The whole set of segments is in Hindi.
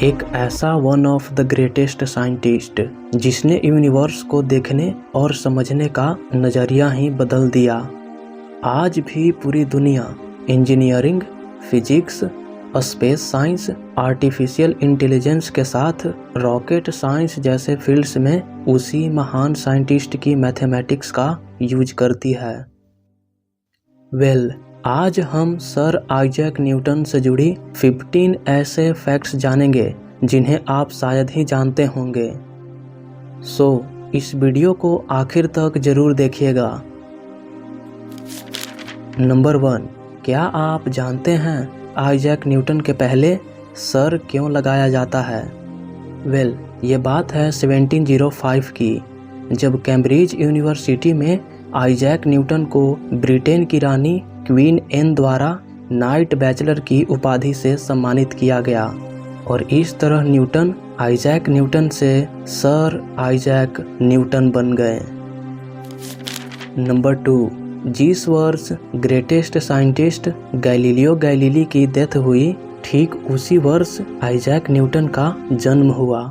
एक ऐसा one of the greatest scientist जिसने यूनिवर्स को देखने और समझने का नज़रिया ही बदल दिया। आज भी पूरी दुनिया engineering, physics, space science, artificial intelligence के साथ रॉकेट साइंस जैसे फील्ड्स में उसी महान साइंटिस्ट की मैथमेटिक्स का यूज करती है। आज हम सर आइजैक न्यूटन से जुड़ी 15 ऐसे फैक्ट्स जानेंगे जिन्हें आप शायद ही जानते होंगे। इस वीडियो को आखिर तक जरूर देखिएगा। नंबर 1, क्या आप जानते हैं आइजैक न्यूटन के पहले सर क्यों लगाया जाता है? ये बात है 1705 की, जब कैम्ब्रिज यूनिवर्सिटी में आइजैक न्यूटन को ब्रिटेन की रानी क्वीन एन द्वारा नाइट बैचलर की उपाधि से सम्मानित किया गया और इस तरह न्यूटन आइजैक न्यूटन से सर आइजैक न्यूटन बन गए। नंबर 2, जिस वर्ष ग्रेटेस्ट साइंटिस्ट गैलीलियो गैलीली की डेथ हुई, ठीक उसी वर्ष आइजैक न्यूटन का जन्म हुआ।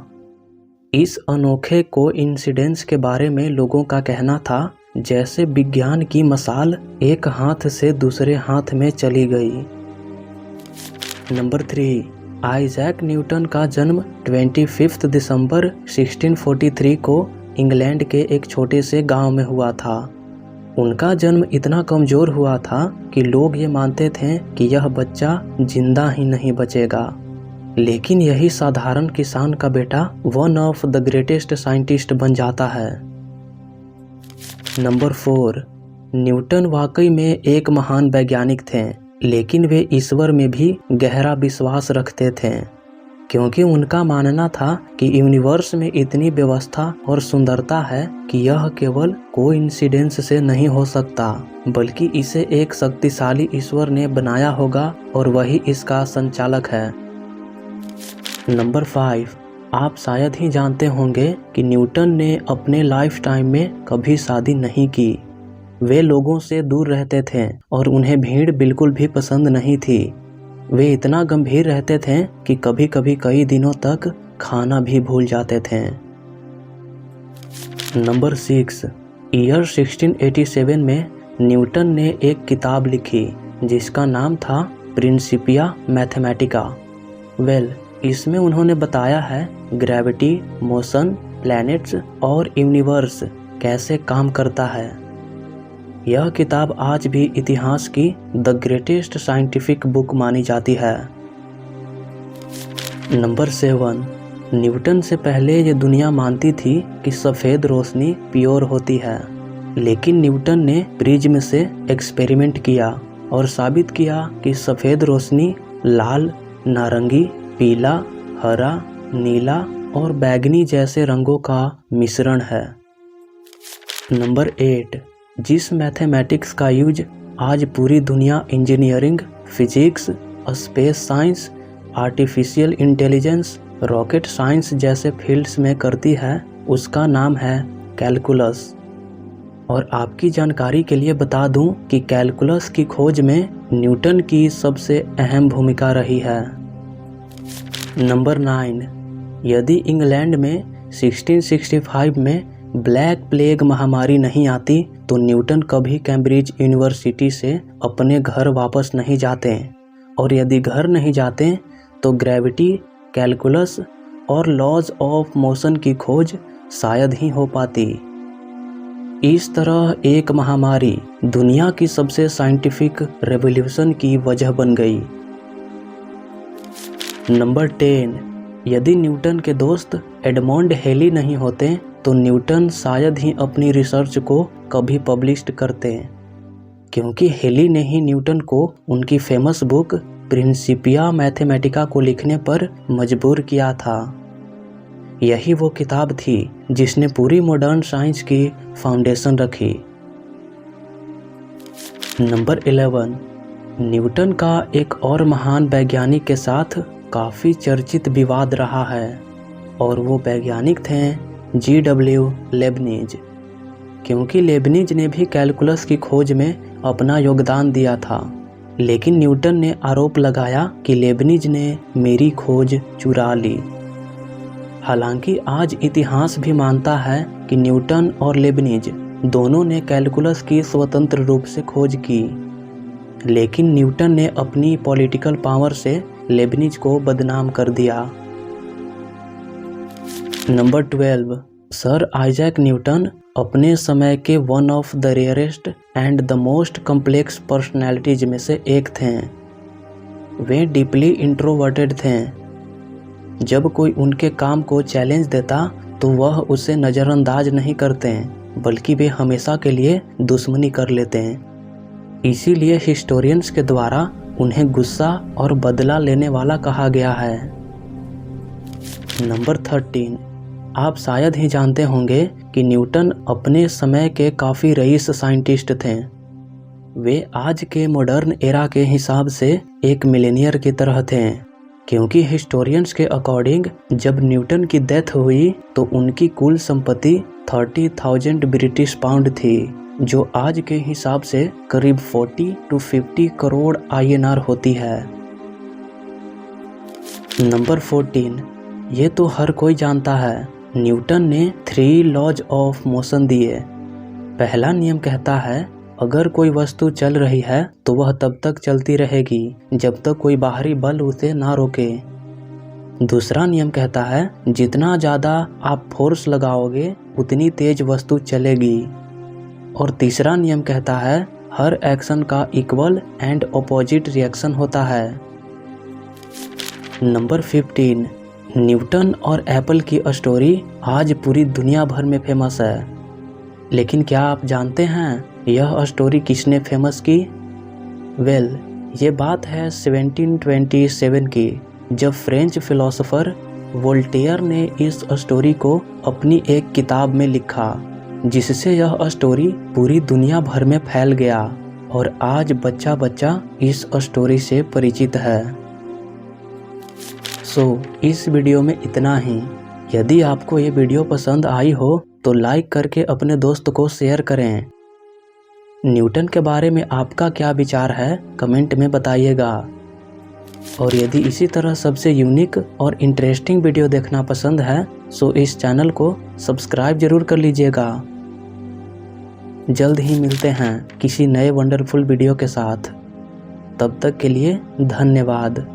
इस अनोखे कोइंसिडेंस के बारे में लोगों का कहना था जैसे विज्ञान की मशाल एक हाथ से दूसरे हाथ में चली गई। नंबर 3, आइजैक न्यूटन का जन्म 25 दिसंबर 1643 को इंग्लैंड के एक छोटे से गांव में हुआ था। उनका जन्म इतना कमज़ोर हुआ था कि लोग ये मानते थे कि यह बच्चा जिंदा ही नहीं बचेगा, लेकिन यही साधारण किसान का बेटा one of the greatest scientist बन जाता है। नंबर 4, न्यूटन वाकई में एक महान वैज्ञानिक थे, लेकिन वे ईश्वर में भी गहरा विश्वास रखते थे, क्योंकि उनका मानना था कि यूनिवर्स में इतनी व्यवस्था और सुंदरता है कि यह केवल कोइंसिडेंस से नहीं हो सकता, बल्कि इसे एक शक्तिशाली ईश्वर ने बनाया होगा और वही इसका संचालक है। नंबर 5, आप शायद ही जानते होंगे कि न्यूटन ने अपने लाइफ टाइम में कभी शादी नहीं की। वे लोगों से दूर रहते थे और उन्हें भीड़ बिल्कुल भी पसंद नहीं थी। वे इतना गंभीर रहते थे कि कभी कभी कई दिनों तक खाना भी भूल जाते थे। नंबर 6, ईयर 1687 में न्यूटन ने एक किताब लिखी जिसका नाम था प्रिंसिपिया मैथमेटिका। इसमें उन्होंने बताया है ग्रेविटी, मोशन, प्लैनेट्स और यूनिवर्स कैसे काम करता है। यह किताब आज भी इतिहास की द ग्रेटेस्ट साइंटिफिक बुक मानी जाती है। नंबर 7, न्यूटन से पहले ये दुनिया मानती थी कि सफ़ेद रोशनी प्योर होती है, लेकिन न्यूटन ने प्रिज्म से एक्सपेरिमेंट किया और साबित किया कि सफ़ेद रोशनी लाल, नारंगी, पीला, हरा, नीला और बैगनी जैसे रंगों का मिश्रण है। नंबर 8, जिस मैथमेटिक्स का यूज आज पूरी दुनिया engineering, physics, space science, artificial intelligence, rocket science जैसे फील्ड्स में करती है, उसका नाम है कैलकुलस। और आपकी जानकारी के लिए बता दूं कि कैलकुलस की खोज में न्यूटन की सबसे अहम भूमिका रही है। नंबर 9, यदि इंग्लैंड में 1665 में ब्लैक प्लेग महामारी नहीं आती तो न्यूटन कभी कैम्ब्रिज यूनिवर्सिटी से अपने घर वापस नहीं जाते, और यदि घर नहीं जाते तो ग्रेविटी, कैलकुलस और लॉज ऑफ मोशन की खोज शायद ही हो पाती। इस तरह एक महामारी दुनिया की सबसे साइंटिफिक रेवोल्यूशन की वजह बन गई। नंबर 10, यदि न्यूटन के दोस्त एडमंड हेली नहीं होते तो न्यूटन शायद ही अपनी रिसर्च को कभी पब्लिश करते, क्योंकि हेली ने ही न्यूटन को उनकी फेमस बुक प्रिंसिपिया मैथमेटिका को लिखने पर मजबूर किया था। यही वो किताब थी जिसने पूरी मॉडर्न साइंस की फाउंडेशन रखी। नंबर 11, न्यूटन का एक और महान वैज्ञानिक के साथ काफ़ी चर्चित विवाद रहा है, और वो वैज्ञानिक थे G.W. लेबनिज, क्योंकि लेबनिज ने भी कैलकुलस की खोज में अपना योगदान दिया था। लेकिन न्यूटन ने आरोप लगाया कि लेबनिज ने मेरी खोज चुरा ली। हालांकि आज इतिहास भी मानता है कि न्यूटन और लेबनिज दोनों ने कैलकुलस की स्वतंत्र रूप से खोज की, लेकिन न्यूटन ने अपनी पॉलिटिकल पावर से लेबनिज को बदनाम कर दिया। नंबर 12, सर आइजैक न्यूटन अपने समय के one of the rarest and the most complex personalities में से एक थे। वे डीपली इंट्रोवर्टेड थे। जब कोई उनके काम को चैलेंज देता तो वह उसे नज़रअंदाज नहीं करते, बल्कि वे हमेशा के लिए दुश्मनी कर लेते हैं। इसीलिए हिस्टोरियंस के द्वारा उन्हें गुस्सा और बदला लेने वाला कहा गया है। नंबर 13, आप शायद ही जानते होंगे कि न्यूटन अपने समय के काफ़ी रईस साइंटिस्ट थे। वे आज के मॉडर्न एरा के हिसाब से एक मिलेनियर की तरह थे, क्योंकि हिस्टोरियंस के अकॉर्डिंग जब न्यूटन की डेथ हुई तो उनकी कुल संपत्ति 30,000 ब्रिटिश पाउंड थी, जो आज के हिसाब से करीब 40 to 50 करोड़ INR होती है। नंबर 14, ये तो हर कोई जानता है, न्यूटन ने 3 लॉज ऑफ मोशन दिए। पहला नियम कहता है अगर कोई वस्तु चल रही है तो वह तब तक चलती रहेगी जब तक कोई बाहरी बल उसे ना रोके। दूसरा नियम कहता है जितना ज़्यादा आप फोर्स लगाओगे उतनी तेज वस्तु चलेगी। और तीसरा नियम कहता है हर एक्शन का इक्वल एंड ऑपोजिट रिएक्शन होता है। नंबर 15, न्यूटन और एप्पल की स्टोरी आज पूरी दुनिया भर में फेमस है। लेकिन क्या आप जानते हैं यह स्टोरी किसने फेमस की? ये बात है 1727 की, जब फ्रेंच फिलोसोफर वोल्टेयर ने इस स्टोरी को अपनी एक किताब में लिखा, जिससे यह स्टोरी पूरी दुनिया भर में फैल गया और आज बच्चा बच्चा इस स्टोरी से परिचित है। इस वीडियो में इतना ही। यदि आपको ये वीडियो पसंद आई हो तो लाइक करके अपने दोस्त को शेयर करें। न्यूटन के बारे में आपका क्या विचार है कमेंट में बताइएगा। और यदि इसी तरह सबसे यूनिक और इंटरेस्टिंग वीडियो देखना पसंद है तो इस चैनल को सब्सक्राइब जरूर कर लीजिएगा। जल्द ही मिलते हैं किसी नए वंडरफुल वीडियो के साथ। तब तक के लिए धन्यवाद।